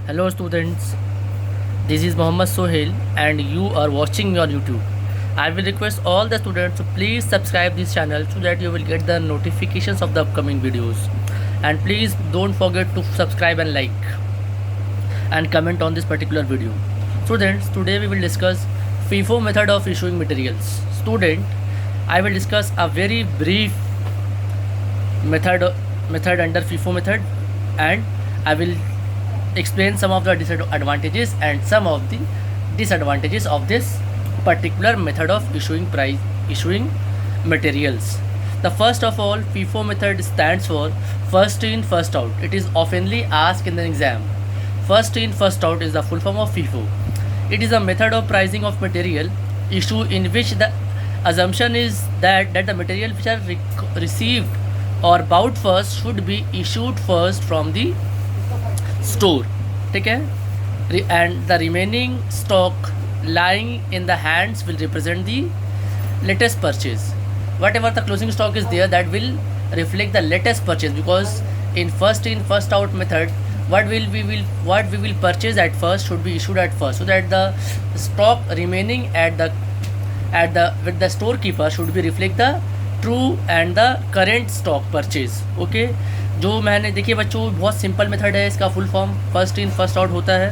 Hello students, this is Mohammad Sohail and you are watching me on YouTube. I will request all the students to please subscribe this channel so that you will get the notifications of the upcoming videos. And please don't forget to subscribe and like and comment on this particular video. Students, today we will discuss FIFO method of issuing materials. Student, I will discuss a very brief method under FIFO method, and I will explain some of the disadvantages and some of the disadvantages of this particular method of issuing materials. The first of all, FIFO method stands for first in first out. It is oftenly asked in the exam. First in first out is the full form of FIFO. It is a method of pricing of material issue in which the assumption is that the material which are received or bought first should be issued first from the store. ठीक है, and the remaining stock lying in the hands will represent the latest purchase. Whatever the closing stock is there, that will reflect the latest purchase, because in first in first out method, what we will purchase at first should be issued at first, so that the stock remaining at the with the storekeeper should be reflect the true and the current stock purchase. Okay, जो मैंने देखिए बच्चों, बहुत simple method है. इसका full form first in first out होता है.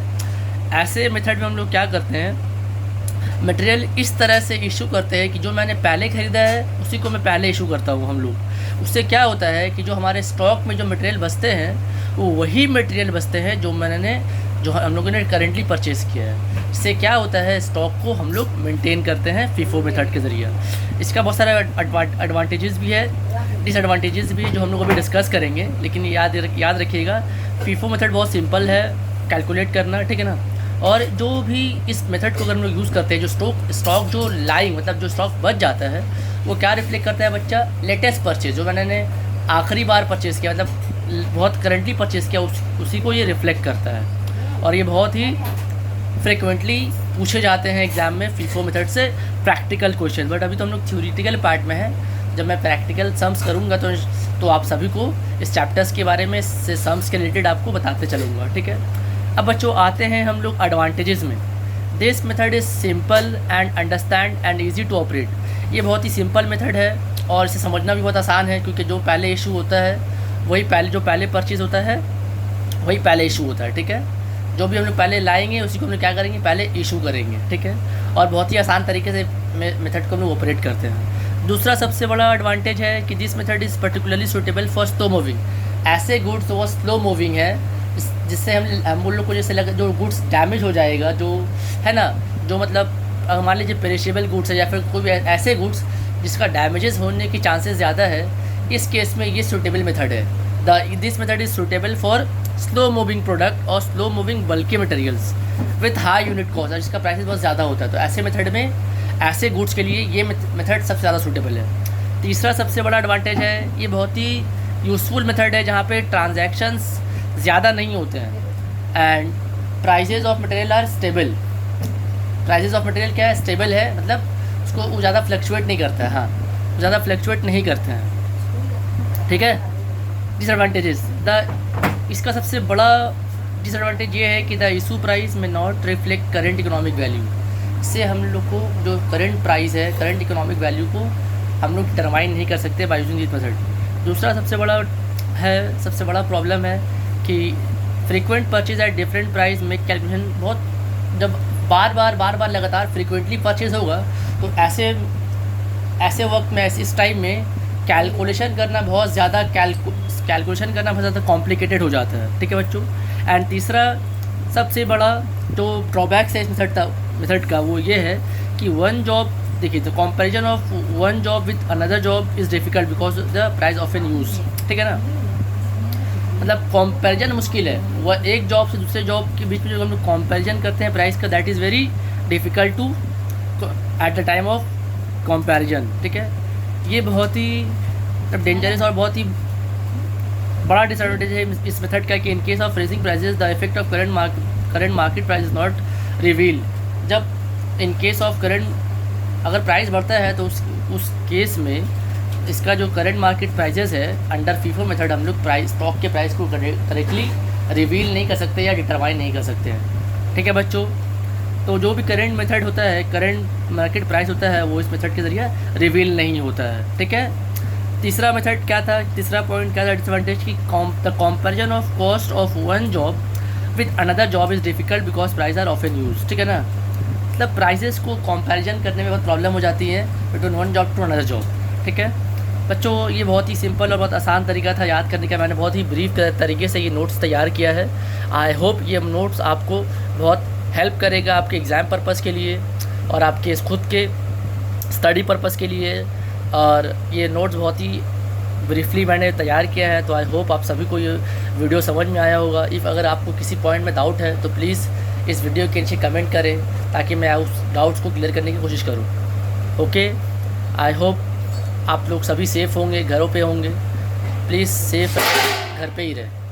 ऐसे मेथड में हम लोग क्या करते हैं, मटेरियल इस तरह से इशू करते हैं कि जो मैंने पहले ख़रीदा है उसी को मैं पहले इशू करता हूँ हम लोग. उससे क्या होता है कि जो हमारे स्टॉक में जो मटेरियल बचते हैं वो वही मटेरियल बचते हैं जो हम लोगों ने करेंटली परचेज़ किया है. इससे क्या होता है, स्टॉक को हम लोग मेंटेन करते हैं FIFO मेथड के ज़रिए. इसका बहुत सारे एडवांटेजेस भी है, डिसएडवांटेजेस भी, जो हम लोग अभी डिस्कस करेंगे. लेकिन याद रखिएगा, FIFO मेथड बहुत सिंपल है कैलकुलेट करना, ठीक है ना. और जो भी इस मेथड को अगर हम लोग यूज़ करते हैं, जो स्टॉक जो लाइंग मतलब जो स्टॉक बच जाता है वो क्या रिफ्लेक्ट करता है बच्चा, लेटेस्ट परचेज, जो मैंने आखिरी बार परचेज़ किया, मतलब बहुत करेंटली परचेज़ किया, उसी को ये रिफ्लेक्ट करता है. और ये बहुत ही फ्रिक्वेंटली पूछे जाते हैं एग्ज़ाम में FIFO मेथड से प्रैक्टिकल क्वेश्चन. बट अभी तो हम लोग थ्योरेटिकल पार्ट में हैं. जब मैं प्रैक्टिकल सम्स करूँगा तो आप सभी को इस चैप्टर्स के बारे में, से सम्स के रिलेटेड आपको बताते चलूँगा, ठीक है. अब बच्चों आते हैं हम लोग एडवांटेजेस में. This method is simple and understand and easy to operate. ये बहुत ही सिंपल मेथड है और इसे समझना भी बहुत आसान है, क्योंकि जो पहले इशू होता है वही पहले परचेज़ होता है वही पहले इशू होता है, ठीक है. जो भी हम लोग पहले लाएंगे उसी को हम लोग क्या करेंगे, पहले इशू करेंगे, ठीक है. और बहुत ही आसान तरीके से मेथड को हम लोग ऑपरेट करते हैं. दूसरा सबसे बड़ा एडवांटेज है कि this method is particularly suitable for slow moving. ऐसे गुड्स वो स्लो मूविंग है जिससे हम लोग को जैसे लगा जो गुड्स डैमेज हो जाएगा, जो है ना, जो मतलब मान लीजिए पेरिशेबल गुड्स है या फिर कोई भी ऐसे गुड्स जिसका डैमेजेस होने की चांसेस ज़्यादा है, इस केस में ये सूटेबल मेथड है. This method is suitable for slow moving product और स्लो मूविंग बल्कि materials with high unit cost, और जिसका प्राइस बहुत ज़्यादा होता है. तो ऐसे मेथड में, ऐसे गुड्स के लिए ये मेथड सबसे ज़्यादा सूटेबल है. तीसरा सबसे बड़ा एडवांटेज है, ये बहुत ही यूज़फुल मेथड है जहाँ पे ट्रांजैक्शंस ज़्यादा नहीं होते हैं. And prices of material are stable. Prices of material क्या है, स्टेबल है, मतलब उसको वो ज़्यादा फ्लक्चुएट नहीं करता है. हाँ, ज़्यादा फ्लक्चुएट नहीं करते हैं, ठीक है. डिसएडवांटेजेस, इसका सबसे बड़ा डिसएडवांटेज ये है कि द इशू प्राइस में not reflect current economic value. इससे हम लोग को जो करेंट प्राइस है, करेंट इकोनॉमिक वैल्यू को हम लोग डिटरमाइन नहीं कर सकते बाय यूजिंग दिस मेथड. दूसरा सबसे बड़ा प्रॉब्लम है कि frequent purchase at different price में कैलकुलेशन बहुत, जब बार बार लगातार फ्रीक्वेंटली परचेज होगा तो ऐसे वक्त में, इस टाइम में कैलकुलेशन करना बहुत ज़्यादा कॉम्प्लिकेटेड हो जाता है, ठीक है बच्चों. एंड तीसरा सबसे बड़ा जो ड्रॉबैक्स है इस मेथड का वो ये है कि वन जॉब, देखिए, तो comparison of one job with another job is difficult because the price of an use, ठीक है ना. मतलब कंपैरिजन मुश्किल है, वह एक जॉब से दूसरे जॉब के बीच में जो हम लोग कंपैरिजन करते हैं प्राइस का, that is very difficult to at the time of comparison, ठीक है. ये बहुत ही डेंजरस और बहुत ही बड़ा डिसएडवांटेज है इस मेथड का कि in case of raising prices the effect of current market price is not reveal. जब इन केस ऑफ करंट अगर प्राइस बढ़ता है तो उस केस में इसका जो करंट मार्केट प्राइजेस है अंडर FIFO मेथड हम लोग स्टॉक के प्राइस को करेक्टली रिवील नहीं कर सकते या डिटरमाइन नहीं कर सकते हैं। ठीक है बच्चों, तो जो भी करेंट मेथड होता है, करेंट मार्केट प्राइस होता है, वो इस मेथड के ज़रिए रिवील नहीं होता है। ठीक है, तीसरा मेथड क्या था, तीसरा पॉइंट क्या था डिसएडवांटेज की, the comparison of cost of one job with another job is difficult because price are often use. ठीक है ना, मतलब प्राइजेस को कंपैरिजन करने में बहुत प्रॉब्लम हो जाती है between one job to another job. ठीक है बच्चों, ये बहुत ही सिंपल और बहुत आसान तरीका था याद करने का। मैंने बहुत ही ब्रीफ तरीके से ये नोट्स तैयार किया है। आई होप ये नोट्स आपको बहुत हेल्प करेगा आपके एग्ज़ाम पर्पज़ के लिए और आपके खुद के स्टडी पर्पज़ के लिए। और ये नोट्स बहुत ही ब्रीफली मैंने तैयार किया है, तो आई होप आप सभी को ये वीडियो समझ में आया होगा। इफ़ अगर आपको किसी पॉइंट में डाउट है तो प्लीज़ इस वीडियो के नीचे कमेंट करें ताकि मैं उस डाउट्स को क्लियर करने की कोशिश करूं। ओके, आई होप आप लोग सभी सेफ़ होंगे, घरों पे होंगे। प्लीज़ सेफ़ घर पे ही रहें।